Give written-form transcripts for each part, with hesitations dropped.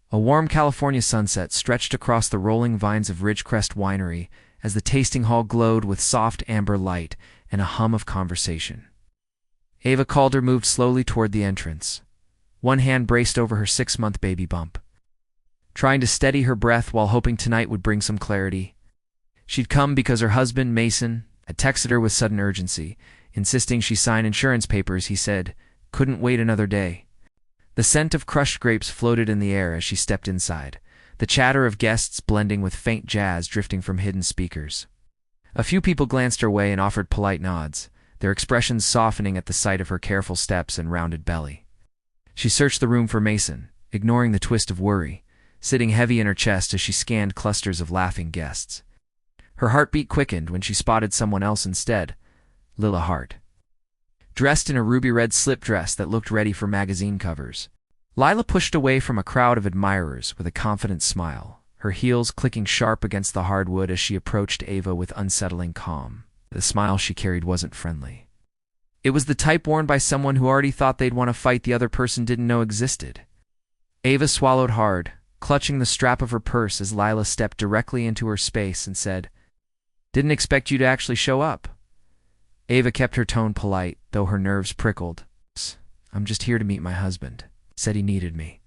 A warm California sunset stretched across the rolling vines of Ridgecrest Winery as the tasting hall glowed with soft amber light and a hum of conversation. Ava Calder moved slowly toward the entrance. One hand braced over her 6-month baby bump, trying to steady her breath while hoping tonight would bring some clarity. She'd come because her husband, Mason, had texted her with sudden urgency, insisting she sign insurance papers. He said, couldn't wait another day. The scent of crushed grapes floated in the air as she stepped inside, the chatter of guests blending with faint jazz drifting from hidden speakers. A few people glanced her way and offered polite nods, their expressions softening at the sight of her careful steps and rounded belly. She searched the room for Mason, ignoring the twist of worry, sitting heavy in her chest as she scanned clusters of laughing guests. Her heartbeat quickened when she spotted someone else instead, Lila Hart, dressed in a ruby-red slip dress that looked ready for magazine covers. Lila pushed away from a crowd of admirers with a confident smile, her heels clicking sharp against the hardwood as she approached Ava with unsettling calm. The smile she carried wasn't friendly. It was the type worn by someone who already thought they'd want to fight the other person didn't know existed. Ava swallowed hard, clutching the strap of her purse as Lila stepped directly into her space and said, "Didn't expect you to actually show up." Ava kept her tone polite, though her nerves prickled. "I'm just here to meet my husband. Said he needed me."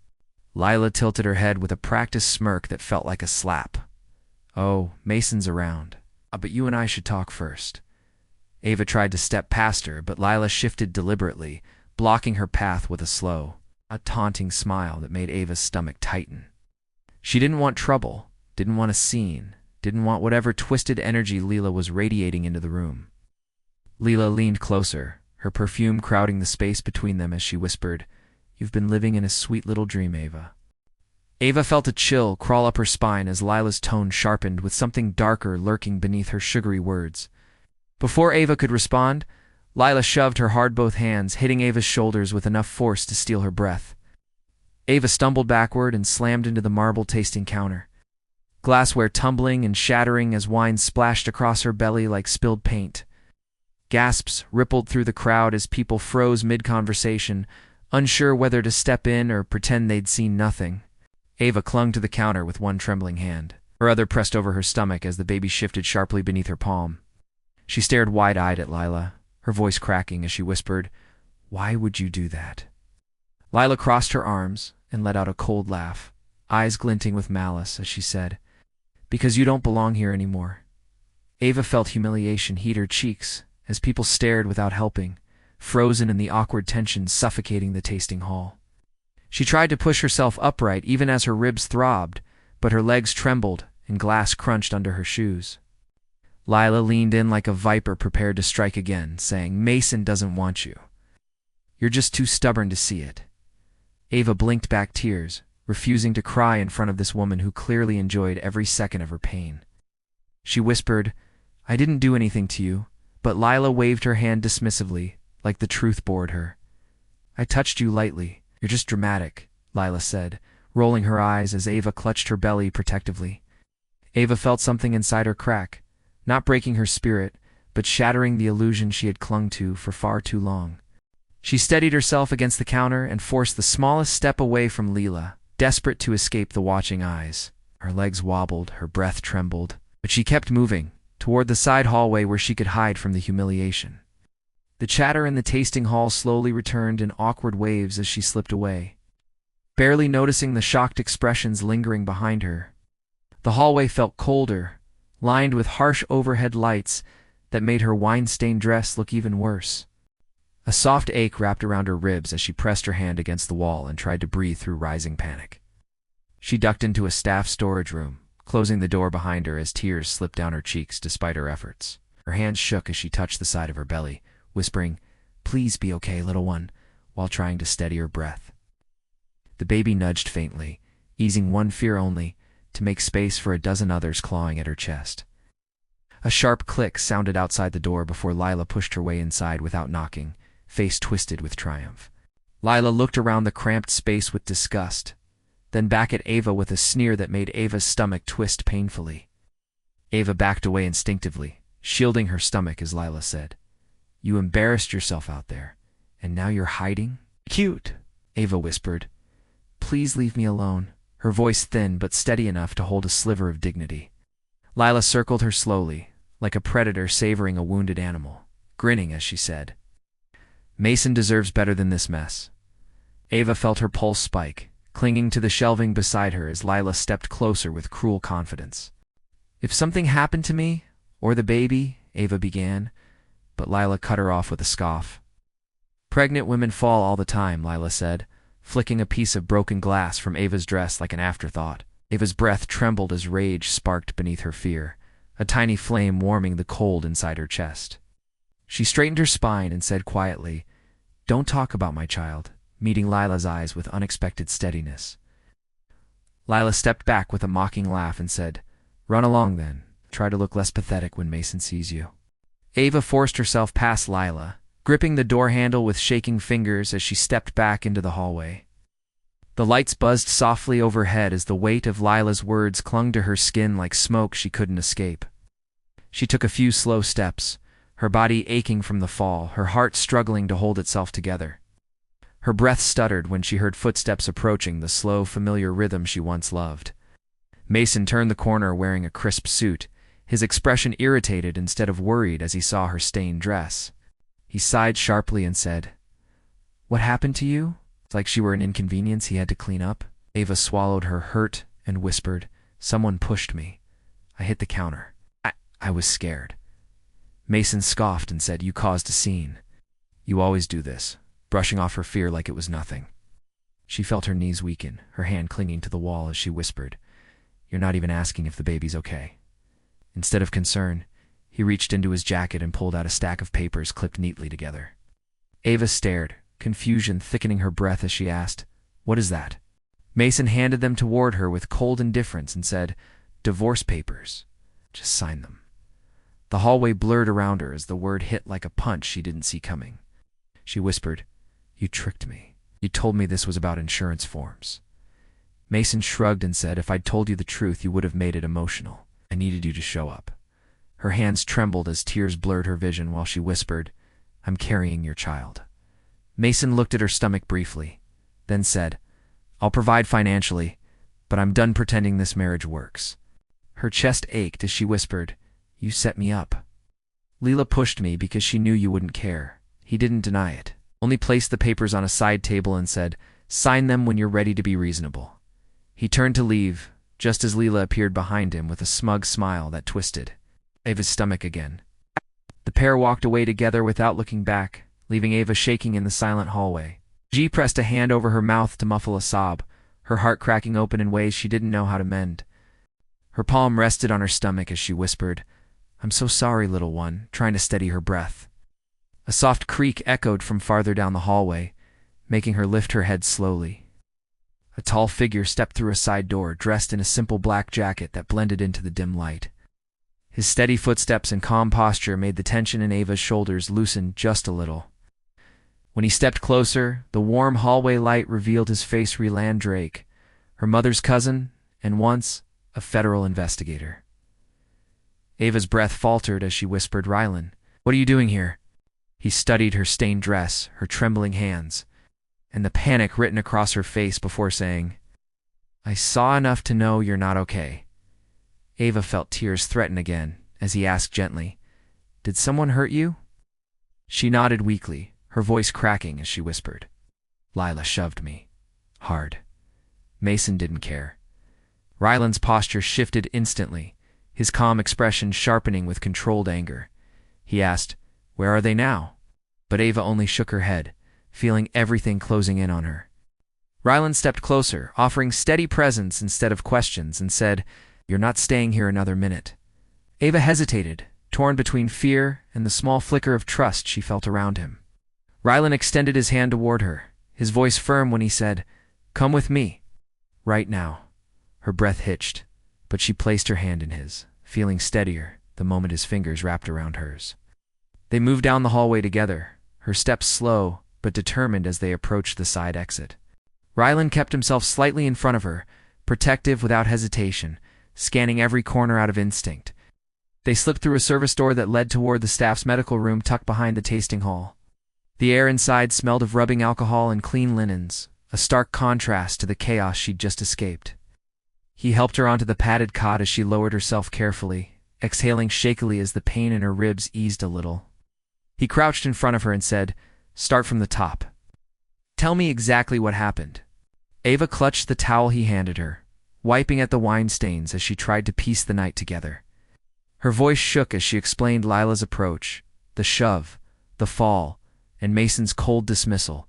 Lila tilted her head with a practiced smirk that felt like a slap. "Oh, Mason's around. But you and I should talk first." Ava tried to step past her, but Lila shifted deliberately, blocking her path with a slow, taunting smile that made Ava's stomach tighten. She didn't want trouble, didn't want a scene, didn't want whatever twisted energy Lila was radiating into the room. Lila leaned closer, her perfume crowding the space between them as she whispered, "You've been living in a sweet little dream, Ava." Ava felt a chill crawl up her spine as Lila's tone sharpened with something darker lurking beneath her sugary words. Before Ava could respond, Lila shoved her hard both hands, hitting Ava's shoulders with enough force to steal her breath. Ava stumbled backward and slammed into the marble tasting counter, glassware tumbling and shattering as wine splashed across her belly like spilled paint. Gasps rippled through the crowd as people froze mid-conversation, unsure whether to step in or pretend they'd seen nothing. Ava clung to the counter with one trembling hand, her other pressed over her stomach as the baby shifted sharply beneath her palm. She stared wide-eyed at Lila, her voice cracking as she whispered, "Why would you do that?" Lila crossed her arms and let out a cold laugh, eyes glinting with malice as she said, "Because you don't belong here anymore." Ava felt humiliation heat her cheeks as people stared without helping, frozen in the awkward tension suffocating the tasting hall. She tried to push herself upright even as her ribs throbbed, but her legs trembled and glass crunched under her shoes. Lila leaned in like a viper prepared to strike again, saying, "Mason doesn't want you. You're just too stubborn to see it." Ava blinked back tears, refusing to cry in front of this woman who clearly enjoyed every second of her pain. She whispered, "I didn't do anything to you," but Lila waved her hand dismissively, like the truth bored her. "I touched you lightly. You're just dramatic," Lila said, rolling her eyes as Ava clutched her belly protectively. Ava felt something inside her crack, not breaking her spirit, but shattering the illusion she had clung to for far too long. She steadied herself against the counter and forced the smallest step away from Lila, desperate to escape the watching eyes. Her legs wobbled, her breath trembled, but she kept moving, toward the side hallway where she could hide from the humiliation. The chatter in the tasting hall slowly returned in awkward waves as she slipped away, barely noticing the shocked expressions lingering behind her. The hallway felt colder, lined with harsh overhead lights that made her wine-stained dress look even worse. A soft ache wrapped around her ribs as she pressed her hand against the wall and tried to breathe through rising panic. She ducked into a staff storage room, closing the door behind her as tears slipped down her cheeks despite her efforts. Her hands shook as she touched the side of her belly, whispering, "Please be okay, little one," while trying to steady her breath. The baby nudged faintly, easing one fear only, to make space for a dozen others clawing at her chest. A sharp click sounded outside the door before Lila pushed her way inside without knocking, face twisted with triumph. Lila looked around the cramped space with disgust, then back at Ava with a sneer that made Ava's stomach twist painfully. Ava backed away instinctively, shielding her stomach as Lila said, "You embarrassed yourself out there, and now you're hiding?" "Cute," Ava whispered. "Please leave me alone." her voice thin but steady enough to hold a sliver of dignity. Lila circled her slowly, like a predator savoring a wounded animal, grinning as she said, "Mason deserves better than this mess." Ava felt her pulse spike, clinging to the shelving beside her as Lila stepped closer with cruel confidence. "If something happened to me, or the baby," Ava began, but Lila cut her off with a scoff. "Pregnant women fall all the time," Lila said, flicking a piece of broken glass from Ava's dress like an afterthought. Ava's breath trembled as rage sparked beneath her fear, a tiny flame warming the cold inside her chest. She straightened her spine and said quietly, "Don't talk about my child," meeting Lila's eyes with unexpected steadiness. Lila stepped back with a mocking laugh and said, "Run along then. Try to look less pathetic when Mason sees you." Ava forced herself past Lila, gripping the door handle with shaking fingers as she stepped back into the hallway. The lights buzzed softly overhead as the weight of Lila's words clung to her skin like smoke she couldn't escape. She took a few slow steps, her body aching from the fall, her heart struggling to hold itself together. Her breath stuttered when she heard footsteps approaching the slow, familiar rhythm she once loved. Mason turned the corner wearing a crisp suit, his expression irritated instead of worried as he saw her stained dress. He sighed sharply and said, "What happened to you?" It's like she were an inconvenience he had to clean up. Ava swallowed her hurt and whispered, "Someone pushed me. I hit the counter. I was scared." Mason scoffed and said, "You caused a scene. You always do this," brushing off her fear like it was nothing. She felt her knees weaken, her hand clinging to the wall as she whispered, "You're not even asking if the baby's okay." Instead of concern, he reached into his jacket and pulled out a stack of papers clipped neatly together. Ava stared, confusion thickening her breath as she asked, "What is that?" Mason handed them toward her with cold indifference and said, "Divorce papers. Just sign them." The hallway blurred around her as the word hit like a punch she didn't see coming. She whispered, "You tricked me. You told me this was about insurance forms." Mason shrugged and said, "If I'd told you the truth, you would have made it emotional. I needed you to show up." Her hands trembled as tears blurred her vision while she whispered, "I'm carrying your child." Mason looked at her stomach briefly, then said, "I'll provide financially, but I'm done pretending this marriage works." Her chest ached as she whispered, "You set me up." "Lila pushed me because she knew you wouldn't care." He didn't deny it, only placed the papers on a side table and said, "Sign them when you're ready to be reasonable." He turned to leave, just as Lila appeared behind him with a smug smile that twisted Ava's stomach again. The pair walked away together without looking back, leaving Ava shaking in the silent hallway. G pressed a hand over her mouth to muffle a sob, her heart cracking open in ways she didn't know how to mend. Her palm rested on her stomach as she whispered, "I'm so sorry, little one," trying to steady her breath. A soft creak echoed from farther down the hallway, making her lift her head slowly. A tall figure stepped through a side door, dressed in a simple black jacket that blended into the dim light. His steady footsteps and calm posture made the tension in Ava's shoulders loosen just a little. When he stepped closer, the warm hallway light revealed his face. Rylan Drake, her mother's cousin, and once a federal investigator. Ava's breath faltered as she whispered, "Rylan, what are you doing here?" He studied her stained dress, her trembling hands, and the panic written across her face before saying, "I saw enough to know you're not okay." Ava felt tears threaten again as he asked gently, "Did someone hurt you?" She nodded weakly, her voice cracking as she whispered, "Lila shoved me. Hard." Mason didn't care. Rylan's posture shifted instantly, his calm expression sharpening with controlled anger. He asked, "Where are they now?" But Ava only shook her head, feeling everything closing in on her. Rylan stepped closer, offering steady presence instead of questions, and said, "You're not staying here another minute." Ava hesitated, torn between fear and the small flicker of trust she felt around him. Rylan extended his hand toward her, his voice firm when he said, "Come with me. Right now." Her breath hitched, but she placed her hand in his, feeling steadier the moment his fingers wrapped around hers. They moved down the hallway together, her steps slow but determined as they approached the side exit. Rylan kept himself slightly in front of her, protective without hesitation, scanning every corner out of instinct. They slipped through a service door that led toward the staff's medical room tucked behind the tasting hall. The air inside smelled of rubbing alcohol and clean linens, a stark contrast to the chaos she'd just escaped. He helped her onto the padded cot as she lowered herself carefully, exhaling shakily as the pain in her ribs eased a little. He crouched in front of her and said, "Start from the top. Tell me exactly what happened." Ava clutched the towel he handed her, wiping at the wine stains as she tried to piece the night together. Her voice shook as she explained Lila's approach, the shove, the fall, and Mason's cold dismissal.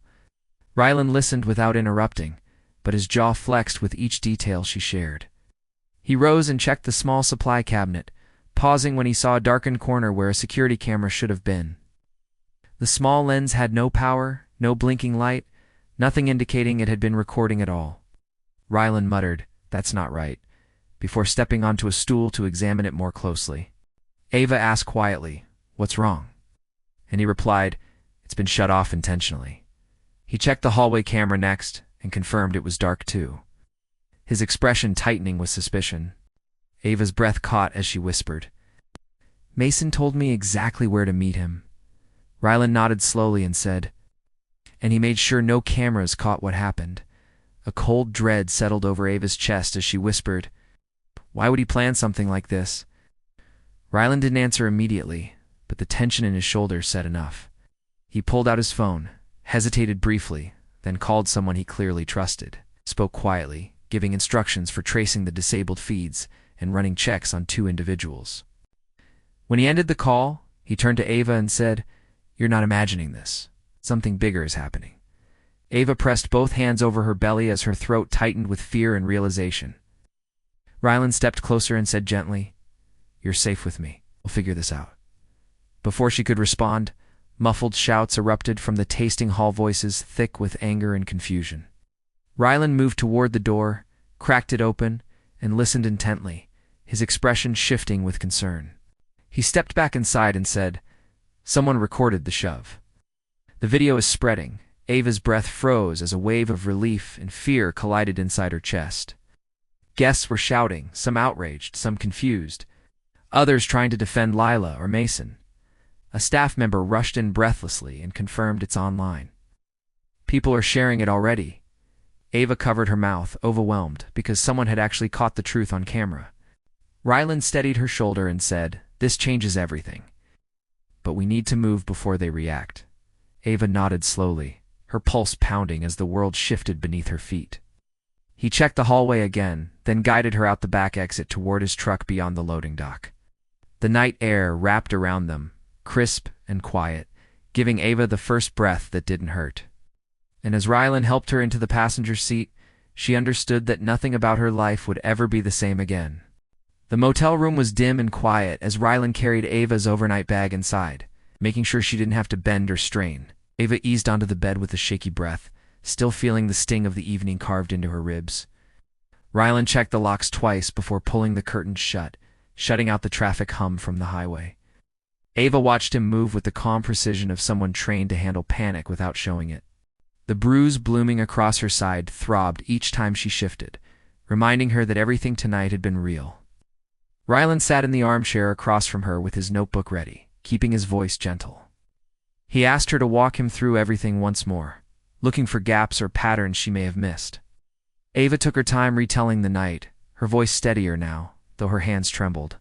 Rylan listened without interrupting, but his jaw flexed with each detail she shared. He rose and checked the small supply cabinet, pausing when he saw a darkened corner where a security camera should have been. The small lens had no power, no blinking light, nothing indicating it had been recording at all. Rylan muttered, "That's not right," before stepping onto a stool to examine it more closely. Ava asked quietly, "What's wrong?" And he replied, "It's been shut off intentionally." He checked the hallway camera next and confirmed it was dark too, his expression tightening with suspicion. Ava's breath caught as she whispered, "Mason told me exactly where to meet him." Rylan nodded slowly and said, "And he made sure no cameras caught what happened." A cold dread settled over Ava's chest as she whispered, "Why would he plan something like this?" Rylan didn't answer immediately, but the tension in his shoulders said enough. He pulled out his phone, hesitated briefly, then called someone he clearly trusted, spoke quietly, giving instructions for tracing the disabled feeds and running checks on 2 individuals. When he ended the call, he turned to Ava and said, "You're not imagining this. Something bigger is happening." Ava pressed both hands over her belly as her throat tightened with fear and realization. Rylan stepped closer and said gently, "You're safe with me. We'll figure this out." Before she could respond, muffled shouts erupted from the tasting hall, voices thick with anger and confusion. Rylan moved toward the door, cracked it open, and listened intently, his expression shifting with concern. He stepped back inside and said, "Someone recorded the shove. The video is spreading." Ava's breath froze as a wave of relief and fear collided inside her chest. Guests were shouting, some outraged, some confused, others trying to defend Lila or Mason. A staff member rushed in breathlessly and confirmed it's online. "People are sharing it already." Ava covered her mouth, overwhelmed, because someone had actually caught the truth on camera. Rylan steadied her shoulder and said, "This changes everything. But we need to move before they react." Ava nodded slowly, her pulse pounding as the world shifted beneath her feet. He checked the hallway again, then guided her out the back exit toward his truck beyond the loading dock. The night air wrapped around them, crisp and quiet, giving Ava the first breath that didn't hurt. And as Rylan helped her into the passenger seat, she understood that nothing about her life would ever be the same again. The motel room was dim and quiet as Rylan carried Ava's overnight bag inside, making sure she didn't have to bend or strain. Ava eased onto the bed with a shaky breath, still feeling the sting of the evening carved into her ribs. Rylan checked the locks twice before pulling the curtains shut, shutting out the traffic hum from the highway. Ava watched him move with the calm precision of someone trained to handle panic without showing it. The bruise blooming across her side throbbed each time she shifted, reminding her that everything tonight had been real. Rylan sat in the armchair across from her with his notebook ready, keeping his voice gentle. He asked her to walk him through everything once more, looking for gaps or patterns she may have missed. Ava took her time retelling the night, her voice steadier now, though her hands trembled.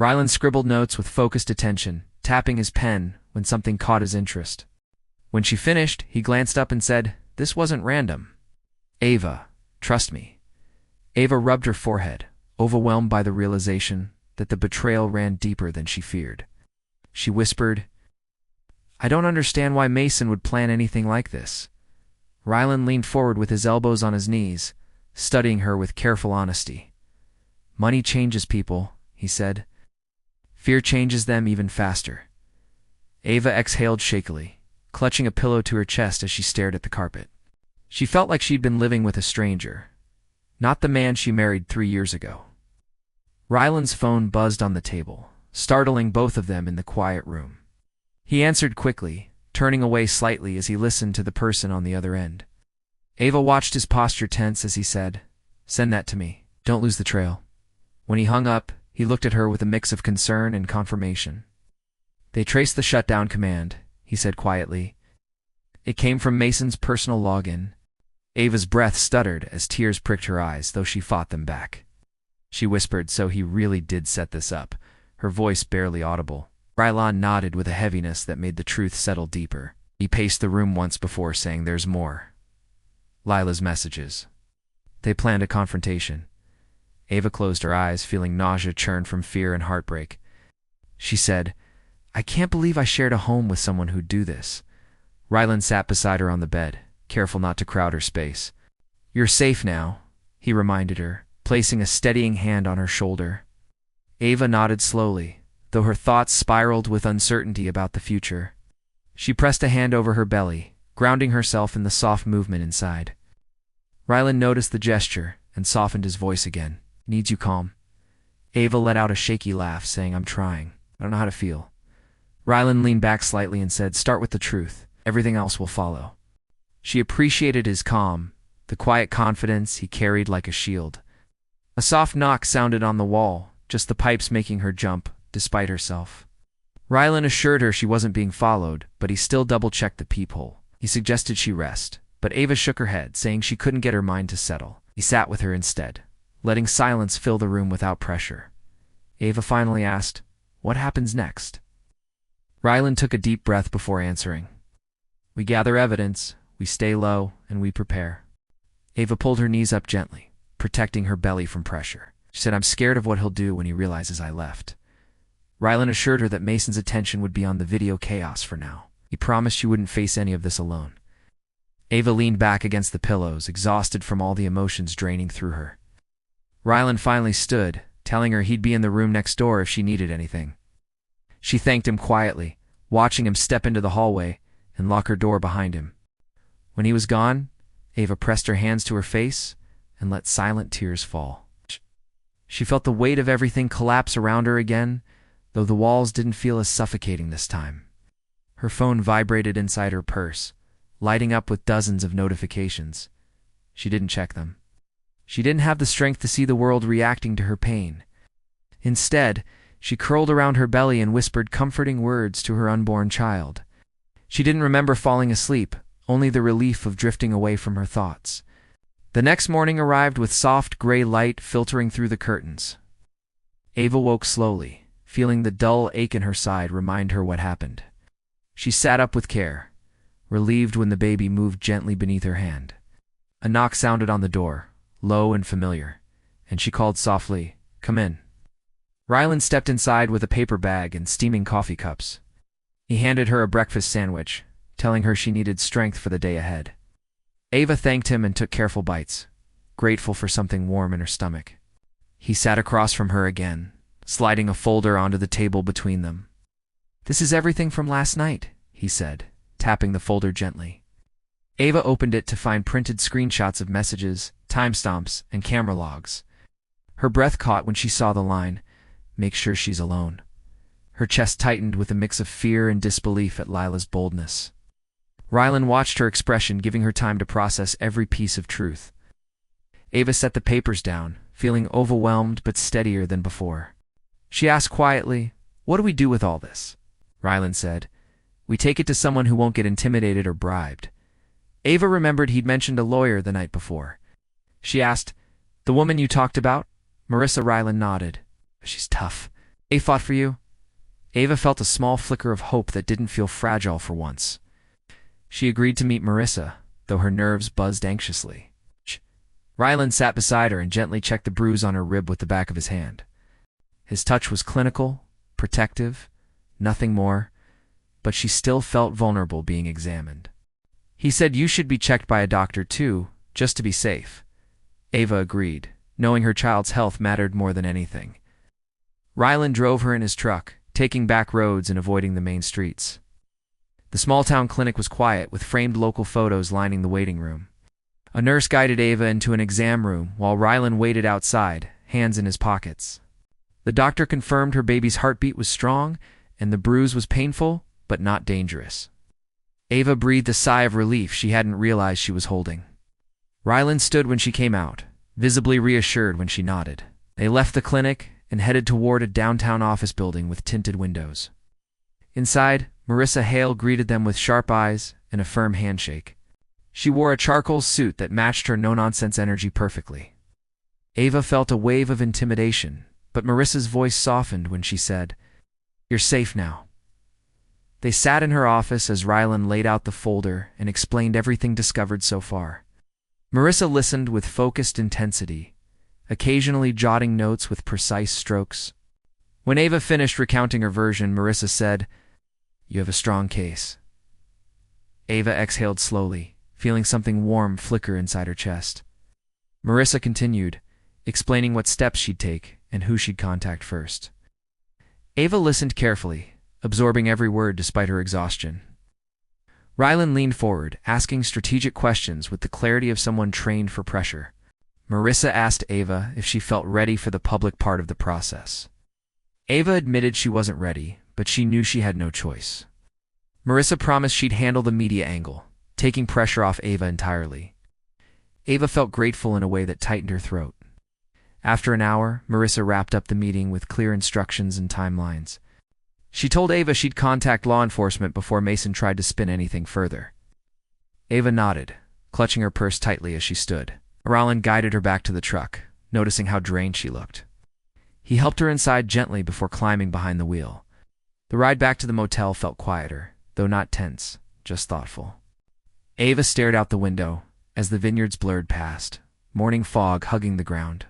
Rylan scribbled notes with focused attention, tapping his pen when something caught his interest. When she finished, he glanced up and said, "This wasn't random. Ava, trust me." Ava rubbed her forehead, overwhelmed by the realization that the betrayal ran deeper than she feared. She whispered, "I don't understand why Mason would plan anything like this." Rylan leaned forward with his elbows on his knees, studying her with careful honesty. "Money changes people," he said. "Fear changes them even faster." Ava exhaled shakily, clutching a pillow to her chest as she stared at the carpet. She felt like she'd been living with a stranger, not the man she married 3 years ago. Rylan's phone buzzed on the table, startling both of them in the quiet room. He answered quickly, turning away slightly as he listened to the person on the other end. Ava watched his posture tense as he said, "Send that to me. Don't lose the trail." When he hung up, he looked at her with a mix of concern and confirmation. "They traced the shutdown command," he said quietly. "It came from Mason's personal login." Ava's breath stuttered as tears pricked her eyes, though she fought them back. she whispered, so he really did set this up, her voice barely audible. Rylan nodded with a heaviness that made the truth settle deeper. He paced the room once before, saying, "There's more." Lila's messages. They planned a confrontation. Ava closed her eyes, feeling nausea churn from fear and heartbreak. She said, "I can't believe I shared a home with someone who'd do this." Rylan sat beside her on the bed, careful not to crowd her space. "You're safe now," he reminded her, placing a steadying hand on her shoulder. Ava nodded slowly, though her thoughts spiraled with uncertainty about the future. She pressed a hand over her belly, grounding herself in the soft movement inside. Rylan noticed the gesture and softened his voice again. "Needs you calm." Ava let out a shaky laugh, saying, "I'm trying. I don't know how to feel." Rylan leaned back slightly and said, "Start with the truth. Everything else will follow." She appreciated his calm, the quiet confidence he carried like a shield. A soft knock sounded on the wall, just the pipes making her jump, despite herself. Rylan assured her she wasn't being followed, but he still double-checked the peephole. He suggested she rest, but Ava shook her head, saying she couldn't get her mind to settle. He sat with her instead, letting silence fill the room without pressure. Ava finally asked, "What happens next?" Rylan took a deep breath before answering. "We gather evidence, we stay low, and we prepare." Ava pulled her knees up gently, protecting her belly from pressure. She said, "I'm scared of what he'll do when he realizes I left." Rylan assured her that Mason's attention would be on the video chaos for now. He promised she wouldn't face any of this alone. Ava leaned back against the pillows, exhausted from all the emotions draining through her. Rylan finally stood, telling her he'd be in the room next door if she needed anything. She thanked him quietly, watching him step into the hallway and lock her door behind him. When he was gone, Ava pressed her hands to her face and let silent tears fall. She felt the weight of everything collapse around her again, though the walls didn't feel as suffocating this time. Her phone vibrated inside her purse, lighting up with dozens of notifications. She didn't check them. She didn't have the strength to see the world reacting to her pain. Instead, she curled around her belly and whispered comforting words to her unborn child. She didn't remember falling asleep, only the relief of drifting away from her thoughts. The next morning arrived with soft gray light filtering through the curtains. Ava woke slowly, feeling the dull ache in her side remind her what happened. She sat up with care, relieved when the baby moved gently beneath her hand. A knock sounded on the door, low and familiar, and she called softly, "Come in." Rylan stepped inside with a paper bag and steaming coffee cups. He handed her a breakfast sandwich, telling her she needed strength for the day ahead. Ava thanked him and took careful bites, grateful for something warm in her stomach. He sat across from her again, sliding a folder onto the table between them. "This is everything from last night," he said, tapping the folder gently. Ava opened it to find printed screenshots of messages, timestamps, and camera logs. Her breath caught when she saw the line, "Make sure she's alone." Her chest tightened with a mix of fear and disbelief at Lila's boldness. Rylan watched her expression, giving her time to process every piece of truth. Ava set the papers down, feeling overwhelmed but steadier than before. She asked quietly, "What do we do with all this?" Rylan said, "We take it to someone who won't get intimidated or bribed." Ava remembered he'd mentioned a lawyer the night before. She asked, "The woman you talked about?" Marissa. Rylan nodded. "She's tough. They fought for you?" Ava felt a small flicker of hope that didn't feel fragile for once. She agreed to meet Marissa, though her nerves buzzed anxiously. Rylan sat beside her and gently checked the bruise on her rib with the back of his hand. His touch was clinical, protective, nothing more, but she still felt vulnerable being examined. He said you should be checked by a doctor too, just to be safe. Ava agreed, knowing her child's health mattered more than anything. Rylan drove her in his truck, taking back roads and avoiding the main streets. The small-town clinic was quiet, with framed local photos lining the waiting room. A nurse guided Ava into an exam room while Rylan waited outside, hands in his pockets. The doctor confirmed her baby's heartbeat was strong and the bruise was painful, but not dangerous. Ava breathed a sigh of relief she hadn't realized she was holding. Rylan stood when she came out, visibly reassured when she nodded. They left the clinic and headed toward a downtown office building with tinted windows. Inside, Marissa Hale greeted them with sharp eyes and a firm handshake. She wore a charcoal suit that matched her no-nonsense energy perfectly. Ava felt a wave of intimidation, but Marissa's voice softened when she said, "You're safe now." They sat in her office as Rylan laid out the folder and explained everything discovered so far. Marissa listened with focused intensity, occasionally jotting notes with precise strokes. When Ava finished recounting her version, Marissa said, "You have a strong case." Ava exhaled slowly, feeling something warm flicker inside her chest. Marissa continued, explaining what steps she'd take and who she'd contact first. Ava listened carefully, absorbing every word despite her exhaustion. Rylan leaned forward, asking strategic questions with the clarity of someone trained for pressure. Marissa asked Ava if she felt ready for the public part of the process. Ava admitted she wasn't ready, but she knew she had no choice. Marissa promised she'd handle the media angle, taking pressure off Ava entirely. Ava felt grateful in a way that tightened her throat. After an hour, Marissa wrapped up the meeting with clear instructions and timelines. She told Ava she'd contact law enforcement before Mason tried to spin anything further. Ava nodded, clutching her purse tightly as she stood. Rylan guided her back to the truck, noticing how drained she looked. He helped her inside gently before climbing behind the wheel. The ride back to the motel felt quieter, though not tense, just thoughtful. Ava stared out the window as the vineyards blurred past, morning fog hugging the ground.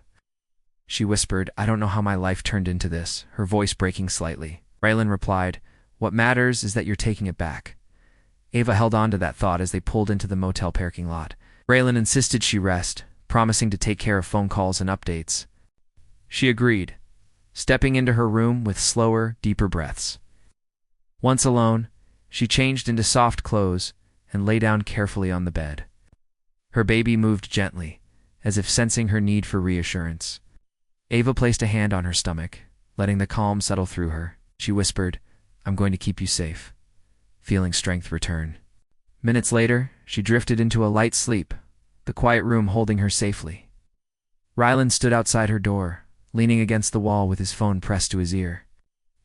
She whispered, "I don't know how my life turned into this," her voice breaking slightly. Rylan replied, "What matters is that you're taking it back." Ava held on to that thought as they pulled into the motel parking lot. Rylan insisted she rest, promising to take care of phone calls and updates. She agreed, stepping into her room with slower, deeper breaths. Once alone, she changed into soft clothes and lay down carefully on the bed. Her baby moved gently, as if sensing her need for reassurance. Ava placed a hand on her stomach, letting the calm settle through her. She whispered, "I'm going to keep you safe," feeling strength return. Minutes later, she drifted into a light sleep, the quiet room holding her safely. Rylan stood outside her door, leaning against the wall with his phone pressed to his ear.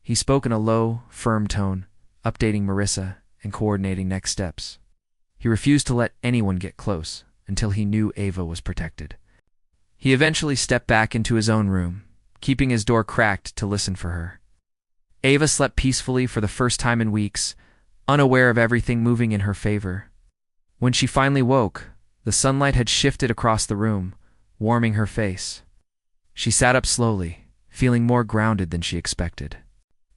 He spoke in a low, firm tone, updating Marissa and coordinating next steps. He refused to let anyone get close until he knew Ava was protected. He eventually stepped back into his own room, keeping his door cracked to listen for her. Ava slept peacefully for the first time in weeks, unaware of everything moving in her favor. When she finally woke, the sunlight had shifted across the room, warming her face. She sat up slowly, feeling more grounded than she expected.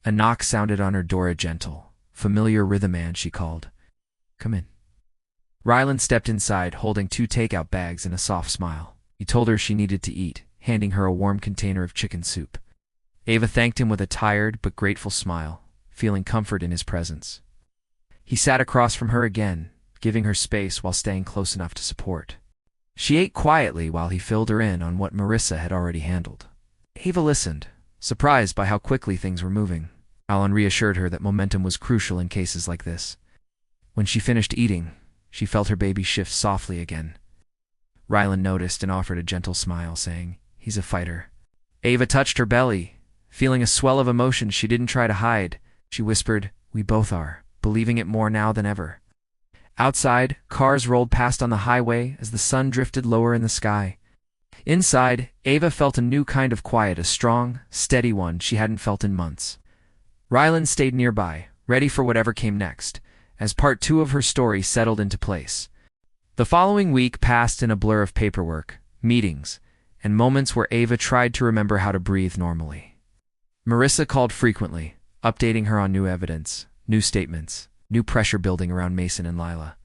A knock sounded on her door, a gentle, familiar rhythm, and she called, "Come in." Rylan stepped inside, holding 2 takeout bags and a soft smile. He told her she needed to eat, handing her a warm container of chicken soup. Ava thanked him with a tired but grateful smile, feeling comfort in his presence. He sat across from her again, giving her space while staying close enough to support. She ate quietly while he filled her in on what Marissa had already handled. Ava listened, surprised by how quickly things were moving. Rylan reassured her that momentum was crucial in cases like this. When she finished eating, she felt her baby shift softly again. Rylan noticed and offered a gentle smile, saying, "He's a fighter." Ava touched her belly, feeling a swell of emotion she didn't try to hide. She whispered, "We both are," believing it more now than ever. Outside, cars rolled past on the highway as the sun drifted lower in the sky. Inside, Ava felt a new kind of quiet, a strong, steady one she hadn't felt in months. Rylan stayed nearby, ready for whatever came next, as part 2 of her story settled into place. The following week passed in a blur of paperwork, meetings, and moments where Ava tried to remember how to breathe normally. Marissa called frequently, updating her on new evidence, new statements, new pressure building around Mason and Lila.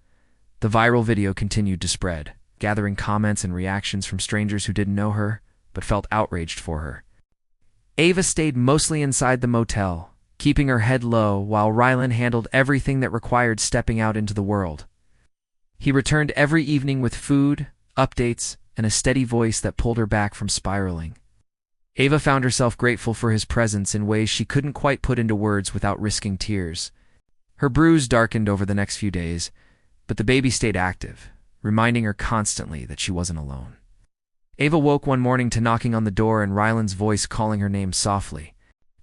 The viral video continued to spread, gathering comments and reactions from strangers who didn't know her, but felt outraged for her. Ava stayed mostly inside the motel, keeping her head low while Rylan handled everything that required stepping out into the world. He returned every evening with food, updates, and a steady voice that pulled her back from spiraling. Ava found herself grateful for his presence in ways she couldn't quite put into words without risking tears. Her bruise darkened over the next few days, but the baby stayed active, reminding her constantly that she wasn't alone. Ava woke one morning to knocking on the door and Rylan's voice calling her name softly.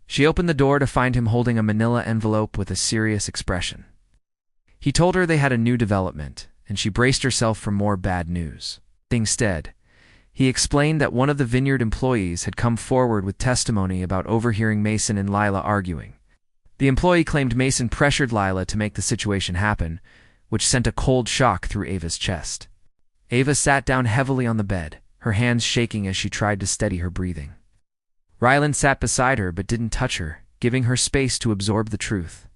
She opened the door to find him holding a manila envelope with a serious expression. He told her they had a new development, and she braced herself for more bad news. Instead, He explained that one of the vineyard employees had come forward with testimony about overhearing Mason and Lila arguing. The employee claimed Mason pressured Lila to make the situation happen, which sent a cold shock through Ava's chest. Ava sat down heavily on the bed, her hands shaking as she tried to steady her breathing. Rylan sat beside her but didn't touch her, giving her space to absorb the truth.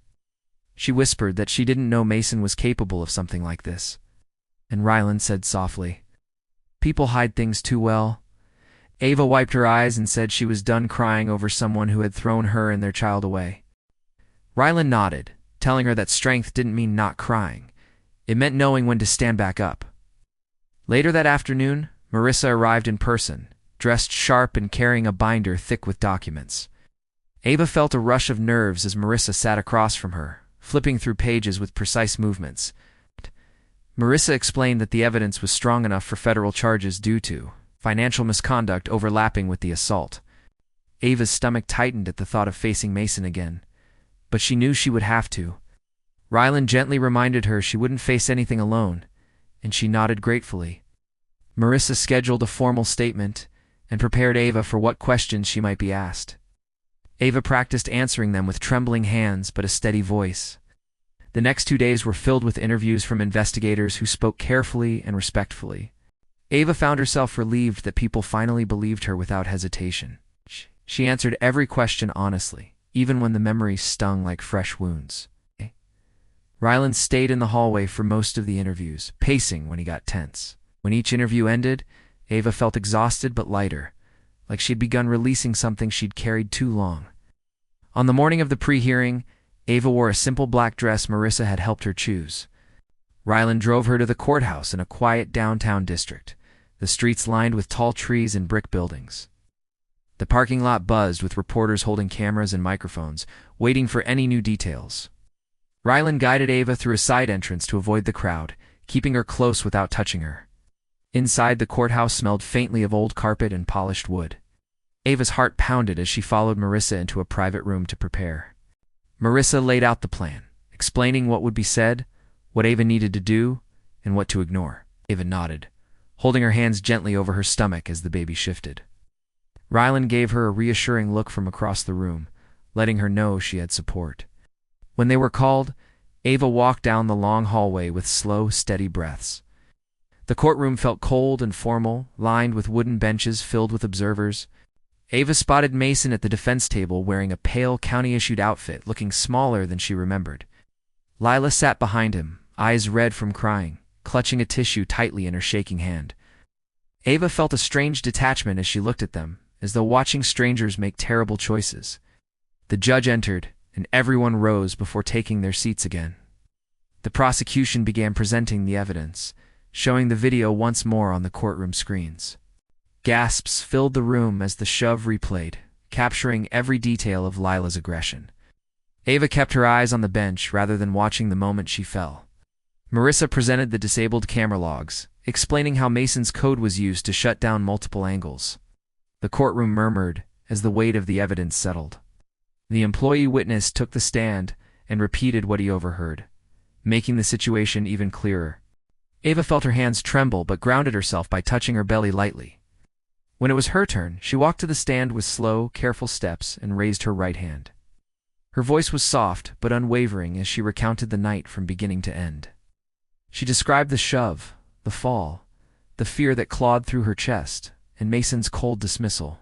She whispered that she didn't know Mason was capable of something like this. And Rylan said softly, "People hide things too well." Ava wiped her eyes and said she was done crying over someone who had thrown her and their child away. Rylan nodded, telling her that strength didn't mean not crying. It meant knowing when to stand back up. Later that afternoon, Marissa arrived in person, dressed sharp and carrying a binder thick with documents. Ava felt a rush of nerves as Marissa sat across from her, flipping through pages with precise movements. Marissa explained that the evidence was strong enough for federal charges due to financial misconduct overlapping with the assault. Ava's stomach tightened at the thought of facing Mason again, but she knew she would have to. Rylan gently reminded her she wouldn't face anything alone, and she nodded gratefully. Marissa scheduled a formal statement and prepared Ava for what questions she might be asked. Ava practiced answering them with trembling hands but a steady voice. The next 2 days were filled with interviews from investigators who spoke carefully and respectfully. Ava found herself relieved that people finally believed her without hesitation. She answered every question honestly, even when the memories stung like fresh wounds. Rylan stayed in the hallway for most of the interviews, pacing when he got tense. When each interview ended, Ava felt exhausted but lighter, like she'd begun releasing something she'd carried too long. On the morning of the pre-hearing, Ava wore a simple black dress Marissa had helped her choose. Rylan drove her to the courthouse in a quiet downtown district, the streets lined with tall trees and brick buildings. The parking lot buzzed with reporters holding cameras and microphones, waiting for any new details. Rylan guided Ava through a side entrance to avoid the crowd, keeping her close without touching her. Inside, the courthouse smelled faintly of old carpet and polished wood. Ava's heart pounded as she followed Marissa into a private room to prepare. Marissa laid out the plan, explaining what would be said, what Ava needed to do, and what to ignore. Ava nodded, holding her hands gently over her stomach as the baby shifted. Rylan gave her a reassuring look from across the room, letting her know she had support. When they were called, Ava walked down the long hallway with slow, steady breaths. The courtroom felt cold and formal, lined with wooden benches filled with observers. Ava spotted Mason at the defense table wearing a pale county-issued outfit, looking smaller than she remembered. Lila sat behind him, eyes red from crying, clutching a tissue tightly in her shaking hand. Ava felt a strange detachment as she looked at them, as though watching strangers make terrible choices. The judge entered, and everyone rose before taking their seats again. The prosecution began presenting the evidence, showing the video once more on the courtroom screens. Gasps filled the room as the shove replayed, capturing every detail of Lila's aggression. Ava kept her eyes on the bench rather than watching the moment she fell. Marissa presented the disabled camera logs, explaining how Mason's code was used to shut down multiple angles. The courtroom murmured as the weight of the evidence settled. The employee witness took the stand and repeated what he overheard, making the situation even clearer. Ava felt her hands tremble but grounded herself by touching her belly lightly. When it was her turn, she walked to the stand with slow, careful steps and raised her right hand. Her voice was soft but unwavering as she recounted the night from beginning to end. She described the shove, the fall, the fear that clawed through her chest, and Mason's cold dismissal.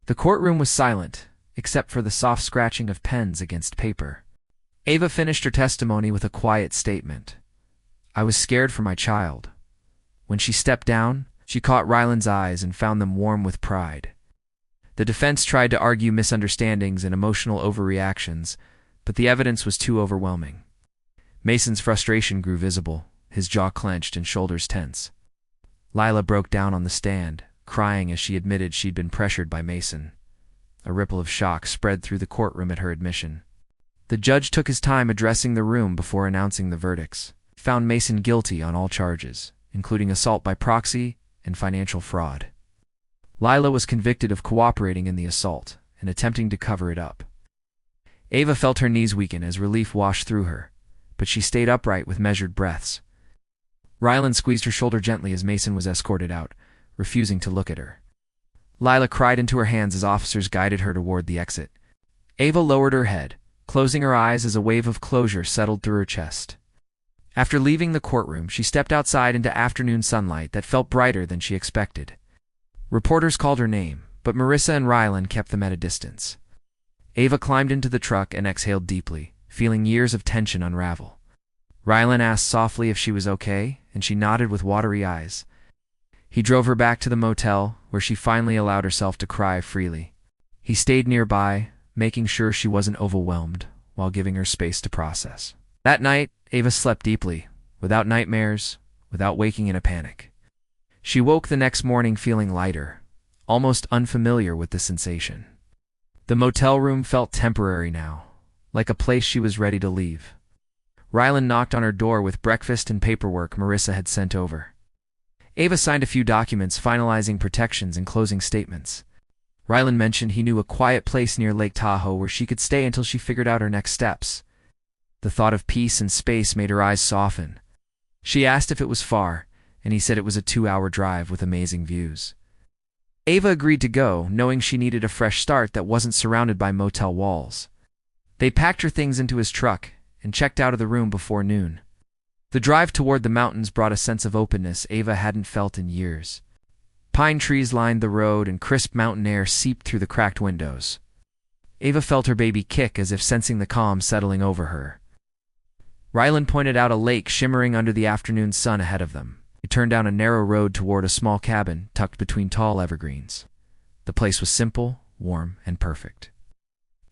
The courtroom was silent, except for the soft scratching of pens against paper. Ava finished her testimony with a quiet statement. "I was scared for my child." When she stepped down, she caught Rylan's eyes and found them warm with pride. The defense tried to argue misunderstandings and emotional overreactions, but the evidence was too overwhelming. Mason's frustration grew visible, his jaw clenched and shoulders tense. Lila broke down on the stand, crying as she admitted she'd been pressured by Mason. A ripple of shock spread through the courtroom at her admission. The judge took his time addressing the room before announcing the verdicts. He found Mason guilty on all charges, including assault by proxy and financial fraud. Lila was convicted of cooperating in the assault and attempting to cover it up. Ava felt her knees weaken as relief washed through her, but she stayed upright with measured breaths. Rylan squeezed her shoulder gently as Mason was escorted out, refusing to look at her. Lila cried into her hands as officers guided her toward the exit. Ava lowered her head, closing her eyes as a wave of closure settled through her chest. After leaving the courtroom, she stepped outside into afternoon sunlight that felt brighter than she expected. Reporters called her name, but Marissa and Rylan kept them at a distance. Ava climbed into the truck and exhaled deeply, feeling years of tension unravel. Rylan asked softly if she was okay, and she nodded with watery eyes. He drove her back to the motel, where she finally allowed herself to cry freely. He stayed nearby, making sure she wasn't overwhelmed, while giving her space to process. That night, Ava slept deeply, without nightmares, without waking in a panic. She woke the next morning feeling lighter, almost unfamiliar with the sensation. The motel room felt temporary now, like a place she was ready to leave. Rylan knocked on her door with breakfast and paperwork Marissa had sent over. Ava signed a few documents finalizing protections and closing statements. Rylan mentioned he knew a quiet place near Lake Tahoe where she could stay until she figured out her next steps. The thought of peace and space made her eyes soften. She asked if it was far, and he said it was a 2-hour drive with amazing views. Ava agreed to go, knowing she needed a fresh start that wasn't surrounded by motel walls. They packed her things into his truck and checked out of the room before noon. The drive toward the mountains brought a sense of openness Ava hadn't felt in years. Pine trees lined the road and crisp mountain air seeped through the cracked windows. Ava felt her baby kick as if sensing the calm settling over her. Rylan pointed out a lake shimmering under the afternoon sun ahead of them. He turned down a narrow road toward a small cabin tucked between tall evergreens. The place was simple, warm, and perfect.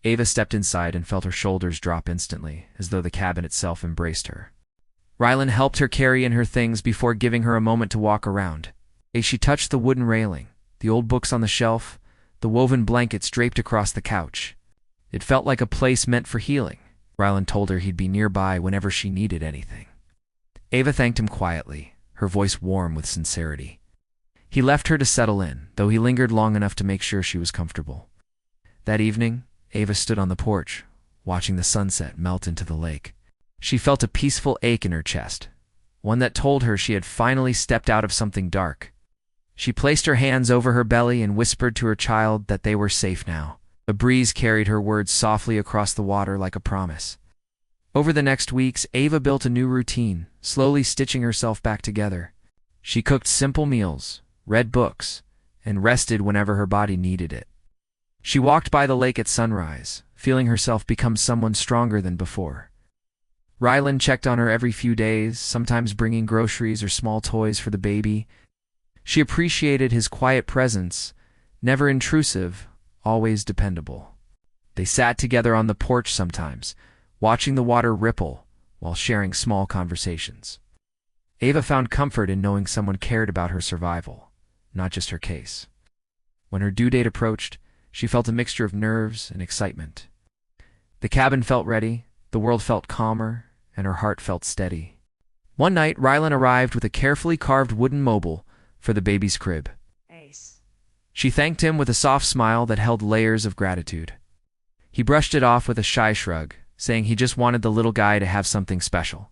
Ava stepped inside and felt her shoulders drop instantly, as though the cabin itself embraced her. Rylan helped her carry in her things before giving her a moment to walk around. As she touched the wooden railing, the old books on the shelf, the woven blankets draped across the couch. It felt like a place meant for healing. Rylan told her he'd be nearby whenever she needed anything. Ava thanked him quietly, her voice warm with sincerity. He left her to settle in, though he lingered long enough to make sure she was comfortable. That evening, Ava stood on the porch, watching the sunset melt into the lake. She felt a peaceful ache in her chest, one that told her she had finally stepped out of something dark. She placed her hands over her belly and whispered to her child that they were safe now. A breeze carried her words softly across the water like a promise. Over the next weeks, Ava built a new routine, slowly stitching herself back together. She cooked simple meals, read books, and rested whenever her body needed it. She walked by the lake at sunrise, feeling herself become someone stronger than before. Rylan checked on her every few days, sometimes bringing groceries or small toys for the baby. She appreciated his quiet presence, never intrusive, always dependable. They sat together on the porch sometimes, watching the water ripple while sharing small conversations. Ava found comfort in knowing someone cared about her survival, not just her case. When her due date approached, she felt a mixture of nerves and excitement. The cabin felt ready, the world felt calmer, and her heart felt steady. One night, Rylan arrived with a carefully carved wooden mobile for the baby's crib. Ace. She thanked him with a soft smile that held layers of gratitude. He brushed it off with a shy shrug, saying he just wanted the little guy to have something special.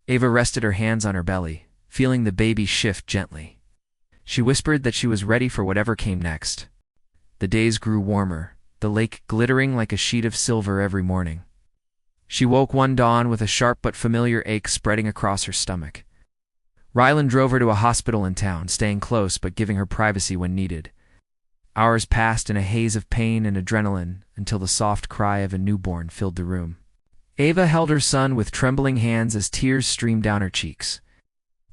Ava rested her hands on her belly, feeling the baby shift gently. She whispered that she was ready for whatever came next. The days grew warmer, the lake glittering like a sheet of silver every morning. She woke one dawn with a sharp but familiar ache spreading across her stomach. Rylan drove her to a hospital in town, staying close but giving her privacy when needed. Hours passed in a haze of pain and adrenaline until the soft cry of a newborn filled the room. Ava held her son with trembling hands as tears streamed down her cheeks.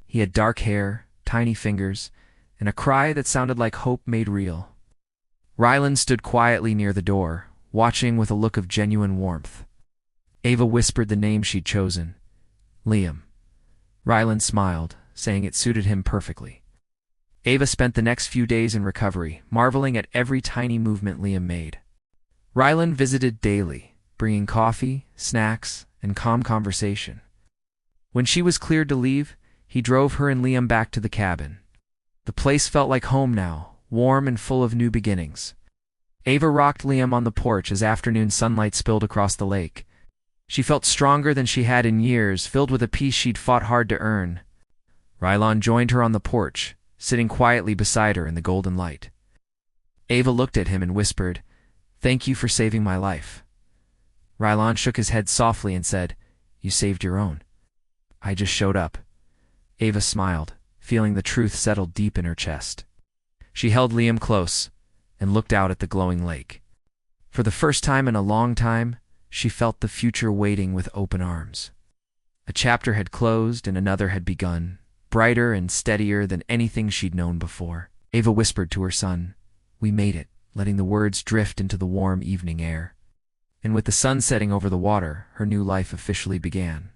He had dark hair, tiny fingers, and a cry that sounded like hope made real. Rylan stood quietly near the door, watching with a look of genuine warmth. Ava whispered the name she'd chosen, Liam. Rylan smiled, saying it suited him perfectly. Ava spent the next few days in recovery, marveling at every tiny movement Liam made. Rylan visited daily, bringing coffee, snacks, and calm conversation. When she was cleared to leave, he drove her and Liam back to the cabin. The place felt like home now, warm and full of new beginnings. Ava rocked Liam on the porch as afternoon sunlight spilled across the lake. She felt stronger than she had in years, filled with a peace she'd fought hard to earn. Rylan joined her on the porch, sitting quietly beside her in the golden light. Ava looked at him and whispered, "Thank you for saving my life." Rylan shook his head softly and said, "You saved your own." "I just showed up." Ava smiled, feeling the truth settle deep in her chest. She held Liam close and looked out at the glowing lake. For the first time in a long time, she felt the future waiting with open arms. A chapter had closed and another had begun, brighter and steadier than anything she'd known before. Ava whispered to her son, "We made it," letting the words drift into the warm evening air. And with the sun setting over the water, her new life officially began.